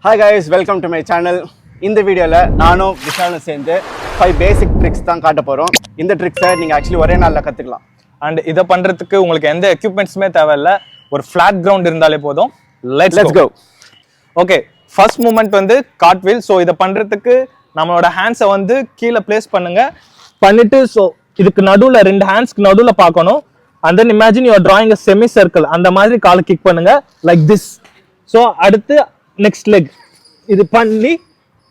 Hi guys, welcome to my channel. இந்த வீடியோல நானும் விஷாலும் சேர்ந்து 5 பேசிக் ட்ரிக்ஸ் தான் காட்ட போறோம். இந்த ட்ரிக்ஸை நீங்க ஆக்சுவலி ஒரே நாள்ல கத்துக்கலாம். அண்ட் இத பண்றதுக்கு உங்களுக்கு எந்த எக்யூப்மெண்ட்ஸுமே தேவையில்ல. ஒரு ஃபிளாட் கிரவுண்ட் இருந்தாலே போதும். Let's go. Okay, first movement வந்து கார்ட் வீல். ஸோ இதை பண்றதுக்கு நம்மளோட ஹேண்ட்ஸை வந்து கீழே பிளேஸ் பண்ணுங்க. பண்ணிட்டு ஸோ இதுக்கு நடுவில் 2 ஹேண்ட்ஸ்க்கு நடுவில் பார்க்கணும். And then imagine you're drawing a semi circle. அந்த மாதிரி காலை கிக் பண்ணுங்க லைக் திஸ். ஸோ அடுத்து நெக்ஸ்ட் லெக் இது பண்ணி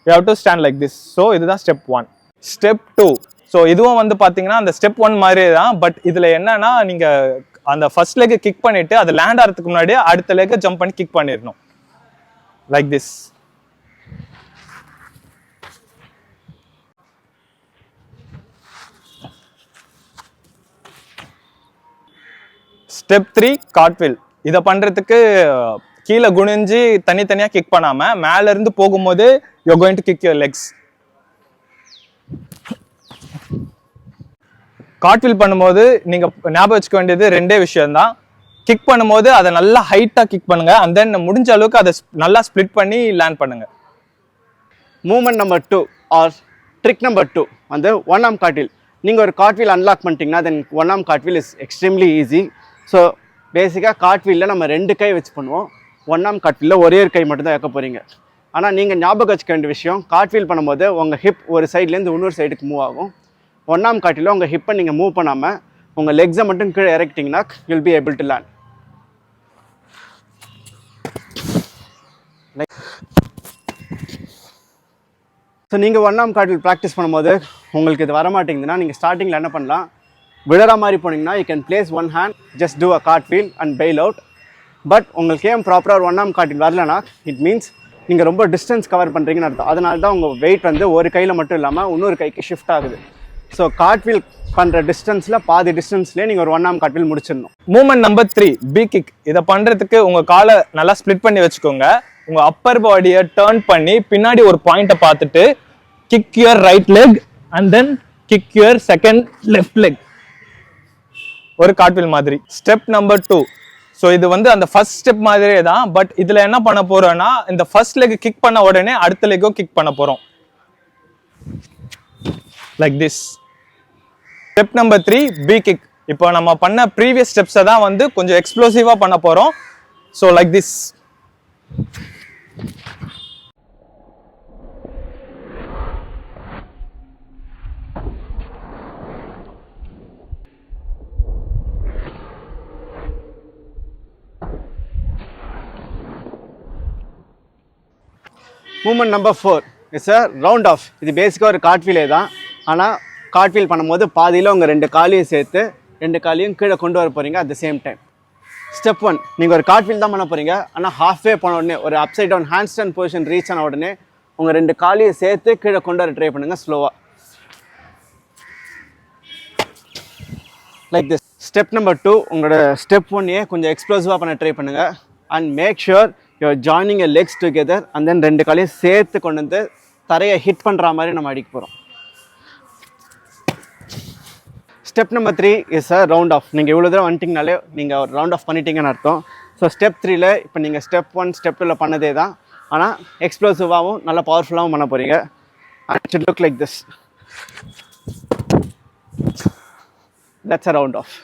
you have to stand like this. So இதுதான் ஸ்டெப் 1. ஸ்டெப் 2. ஸோ இதுவும் வந்து பார்த்தீங்கன்னா அந்த ஸ்டெப் 1 மாதிரியே தான். பட் இதில் என்னன்னா நீங்கள் அந்த ஃபர்ஸ்ட் லெக்கை கிக் பண்ணிட்டு அது லேண்ட் ஆகிறதுக்கு முன்னாடியே அடுத்த லெக்கை ஜம்ப் பண்ணி கிக் பண்ணிடணும் லைக் திஸ். ஸ்டெப் 3 கார்ட்வீல். இதை பண்ணுறதுக்கு கீழே குனிஞ்சு தனித்தனியாக கிக் பண்ணாமல் மேலே இருந்து போகும்போது you are going to kick your legs. Cartwheel பண்ணும்போது நீங்கள் ஞாபகம் வச்சுக்க வேண்டியது 2 விஷயம்தான். கிக் பண்ணும்போது அதை நல்லா ஹைட்டாக கிக் பண்ணுங்க. அண்ட் தென் முடிஞ்ச அளவுக்கு அதை நல்லா ஸ்ப்ளிட் பண்ணி லேண்ட் பண்ணுங்க. Movement number 2 or trick number 2 வந்து ஒன் ஆர்ம் கார்ட்வீல். நீங்கள் ஒரு கார்ட்வீல் அன்லாக் பண்ணிட்டீங்கன்னா then one arm cartwheel is extremely easy. So பேசிக்காக கார்ட்வீலில் நம்ம 2 கை வச்சு பண்ணுவோம். ஒன் ஆர்ம் கார்ட்வீலில் ஒரே ஒரு கை மட்டும் தான் வைக்க போகிறீங்க. ஆனால் நீங்கள் ஞாபகம் வச்சுக்க வேண்டிய விஷயம், கார்ட்வீல் பண்ணும்போது உங்கள் ஹிப் ஒரு சைட்லேருந்து இன்னொரு சைடுக்கு மூவ் ஆகும். ஒன் ஆர்ம் கார்ட்வீலில் உங்கள் ஹிப்பை நீங்கள் மூவ் பண்ணாமல் உங்கள் லெக்ஸை மட்டும் கீழே இறக்கிட்டிங்கன்னா you'll be able to land. So நீங்கள் ஒன் ஆர்ம் கார்ட்வீல் ப்ராக்டிஸ் பண்ணும்போது உங்களுக்கு இது வரமாட்டேங்குதுன்னா நீங்கள் ஸ்டார்டிங்கில் என்ன பண்ணலாம், விழற மாதிரி போனீங்கன்னா you can place one hand, just do a cartwheel and bail out. But உங்களுக்கு ஏன் ப்ராப்பராக ஒன் ஆர்ம் கார்ட்வீல் வரலனா இட் மீன்ஸ் நீங்கள் ரொம்ப டிஸ்டன்ஸ் கவர் பண்ணுறீங்கன்னு அர்த்தம். அதனால தான் உங்கள் வெயிட் வந்து ஒரு கையில் மட்டும் இல்லாமல் இன்னொரு கைக்கு ஷிஃப்ட் ஆகுது. ஸோ கார்ட்வீல் பண்ணுற டிஸ்டன்ஸில் பாதி டிஸ்டன்ஸ்லேயே நீங்கள் ஒரு ஒன் ஆர்ம் கார்ட்வீல் முடிச்சிடணும். Movement number 3 B kick. இதை பண்ணுறதுக்கு உங்கள் காலை நல்லா ஸ்ப்ளிட் பண்ணி வச்சுக்கோங்க. உங்கள் அப்பர் பாடியை டர்ன் பண்ணி பின்னாடி ஒரு பாயிண்ட்டை பார்த்துட்டு kick your right leg and then kick your second left leg. ஒரு கார்ட்வீல் மாதிரி. Step number 2. ஸோ இது வந்து அந்த ஃபர்ஸ்ட் ஸ்டெப் மாதிரியே தான். பட் இதில் என்ன பண்ண போறோம்னா இந்த ஃபர்ஸ்ட் லெக் கிக் பண்ண உடனே அடுத்த லெக்கோ கிக் பண்ண போறோம் like this. Step number 3 B kick. இப்போ நம்ம பண்ண ப்ரீவியஸ் ஸ்டெப்ஸை தான் வந்து கொஞ்சம் எக்ஸ்ப்ளோசிவாக பண்ண போறோம். So like this. Movement number 4 it's a round off. இது பேசிக்காக ஒரு கார்ட்வீலே தான். ஆனால் கார்ட்வீல் பண்ணும்போது பாதியில் உங்கள் 2 காலையும் சேர்த்து 2 காலையும் கீழே கொண்டு வர போகிறீங்க at the same time. Step 1, நீங்கள் ஒரு கார்ட்வீல் தான் பண்ண போகிறீங்க. ஆனால் ஹாஃப்வே போன உடனே ஒரு upside down hand stand position reach ஆன உடனே உங்கள் 2 காலையும் சேர்த்து கீழே கொண்டு வர ட்ரை பண்ணுங்கள் ஸ்லோவாக லைக் திஸ். ஸ்டெப் நம்பர் 2 உங்களோட ஸ்டெப் 1ஏ கொஞ்சம் எக்ஸ்ப்ளோசிவாக பண்ண ட்ரை பண்ணுங்கள். And make sure you are joining a legs together and then 2 காலையும் சேர்த்து கொண்டு வந்து தரையை ஹிட் பண்ணுற மாதிரி நம்ம அடிக்க போகிறோம். Step number 3 is a round off. நீங்கள் இவ்வளோ தூரம் வந்துட்டிங்கனாலே நீங்கள் ஒரு ரவுண்ட் ஆஃப் பண்ணிட்டீங்கன்னு அர்த்தம். ஸோ ஸ்டெப் 3ல இப்போ நீங்கள் ஸ்டெப் 1 ஸ்டெப் 2ல பண்ணதே தான். ஆனால் எக்ஸ்ப்ளோசிவாகவும் நல்லா பவர்ஃபுல்லாகவும் பண்ண போகிறீங்க. And it look like this. That's a round off.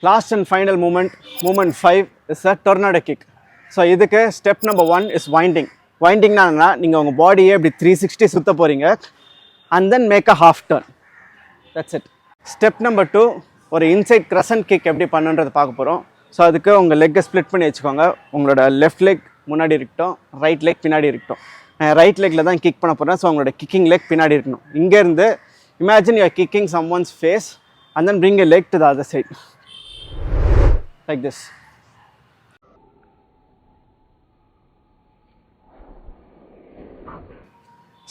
Last and final moment 5 is a tornado kick. So இதுக்கு ஸ்டெப் நம்பர் 1 இஸ் வைண்டிங். வைண்டிங்னா என்னன்னா நீங்கள் உங்கள் பாடியை இப்படி 360 சுற்ற போகிறீங்க and then make a half turn. That's it. Step number 2 ஒரு இன்சைட் கிரசன்ட் கிக் எப்படி பண்ணுன்றதை பார்க்க போகிறோம். ஸோ அதுக்கு உங்கள் லெக்கை ஸ்ப்ளிட் பண்ணி வச்சுக்கோங்க. உங்களோட லெஃப்ட் லெக் முன்னாடி இருக்கட்டும், ரைட் லெக் பின்னாடி இருக்கட்டும். ரைட் லெக்கில் தான் கிக் பண்ண போகிறேன். ஸோ உங்களோட கிக்கிங் லெக் பின்னாடி இருக்கணும். இங்கேருந்து imagine you are kicking someone's face and then bring a leg to the other side like this.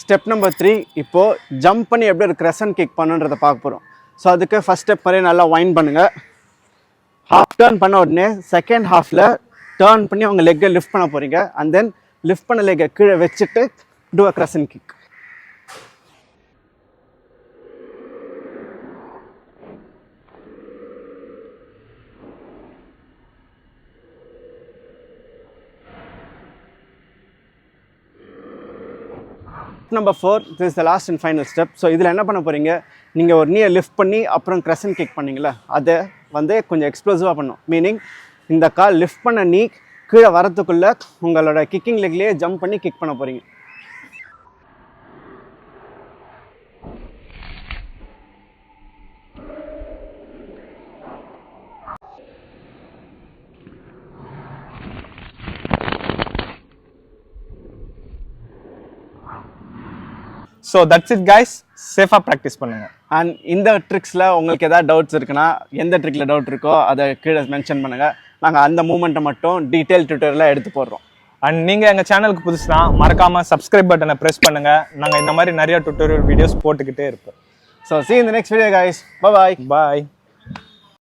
Step number 3 இப்போது ஜம்ப் பண்ணி எப்படி ஒரு கிரசன்ட் கிக் பண்ணுன்றதை பார்க்க போகிறோம். ஸோ அதுக்கு ஃபஸ்ட் ஸ்டெப் மாதிரியே நல்லா வைண்ட் பண்ணுங்கள். ஹாஃப் டர்ன் பண்ண உடனே செகண்ட் ஹாஃபில் டர்ன் பண்ணி அவங்க லெக்கை லிஃப்ட் பண்ண போகிறீங்க. அண்ட் தென் லிஃப்ட் பண்ண லெக்கை கீழே வச்சுட்டு two a crescent kick. Number 4, this is the last and final step. So இதில் என்ன பண்ண போகிறீங்க, நீங்கள் ஒரு நீயை லிஃப்ட் பண்ணி அப்புறம் crescent kick பண்ணீங்களா, அதை வந்து கொஞ்சம் எக்ஸ்ப்ளோசிவாக பண்ணும். மீனிங் இந்த கால் லிஃப்ட் பண்ண நீ கீழே வரத்துக்குள்ளே உங்களோட கிக்கிங் லெக்லேயே ஜம்ப் பண்ணி கிக் பண்ண போகிறீங்க. ஸோ தட்ஸ் இட் கைஸ், சேஃபாக ப்ராக்டிஸ் பண்ணுங்க. அண்ட் இந்த ட்ரிக்ஸில் உங்களுக்கு எதாவது டவுட்ஸ் இருக்குன்னா, எந்த ட்ரிக்கில் டவுட் இருக்கோ அதை கீழே மென்ஷன் பண்ணுங்கள். நாங்கள் அந்த மூமெண்ட்டை மட்டும் டீட்டெயில் ட்யூட்டோரியலாக எடுத்து போடுறோம். அண்ட் நீங்கள் எங்கள் சேனலுக்கு புதுசுனா மறக்காமல் சப்ஸ்கிரைப் பட்டனை ப்ரெஸ் பண்ணுங்கள். நாங்கள் இந்த மாதிரி நிறைய டுட்டோரியல் வீடியோஸ் போட்டுக்கிட்டே இருப்போம். So see you in the next video guys. Bye bye. Bye.